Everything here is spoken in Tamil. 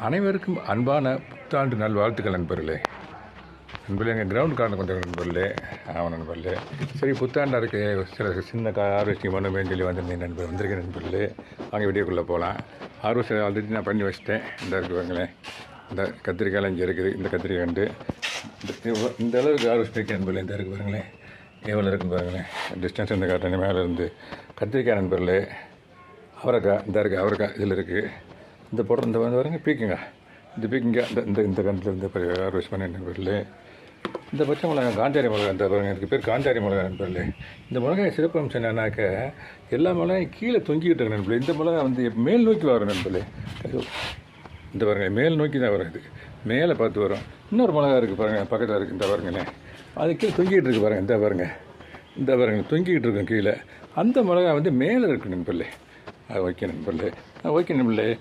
அனைவருக்கும் அன்பான புத்தாண்டு நல்வாழ்த்துக்கள் நண்பர்களே. எங்கள் கிரவுண்ட் கார்டு கொஞ்சம் நண்பர்களே. ஆமாம் நண்பர்களே. சரி, புத்தாண்டாக இருக்கு, சில சின்ன ஆர்வெஸ்டிங் பண்ணுவேன்னு சொல்லி வந்திருக்கேன் நண்பர்களே. வாங்க வீடியோக்குள்ளே போகலாம். ஆர்வெஸ்ட் ஆல்ரெடி நான் பண்ணி வச்சிட்டேன். இந்த இருக்கு பாருங்களேன், இந்த கத்திரிக்காயெலாம் இங்கே இருக்குது. இந்த கத்திரிக்காய் வந்து இந்த அளவுக்கு ஆர்வெஸ்ட் இருக்கு நண்பர்களே. இந்த இருக்குது பாருங்களேன், எவ்வளோ இருக்குன்னு பாருங்களேன். டிஸ்டன்ஸ் இந்த காட்டுறேன் மேலே இருந்து. கத்திரிக்காய் நண்பர்களே. அவரைக்காய் இந்த இருக்குது, அவரைக்காய் இதில் இருக்குது. இந்த போடுற இந்த வந்து பாருங்க பீக்குங்க, இந்த பீக்குங்க இந்த இந்த கண்டில் இருந்து ஆர்வெஸ்ட் பண்ண நண்பர்களே. இந்த பச்சை மிளகாய் காஞ்சாரி மிளகாய் இந்த பாருங்க, எனக்கு பேர் காஞ்சாரி மிளகாய் நண்பர்களே. இந்த மிளகாய் சிறப்பு அம்சம் என்னன்னாக்க எல்லா மிளகாயும் கீழே தொங்கிக்கிட்டு இருக்கு நண்பர்களே. இந்த மிளகாய் வந்து மேல் நோக்கி வரும் நண்பர்களே. இந்த பாருங்க மேல் நோக்கி தான் வருது, மேலே பார்த்து வரும். இன்னொரு மிளகாய் இருக்குது பாருங்கள், பக்கத்தில் இருக்குது. இந்த பாருங்கண்ணே, அது கீழே தொங்கிக்கிட்டு இருக்குது பாருங்கள். இந்த பாருங்க தொங்கிக்கிட்டு இருக்கும் கீழே. அந்த மிளகாய் வந்து மேலே இருக்குது நண்பர்களே. ஓகே நண்பர்களே, ஓகே நண்பர்களே.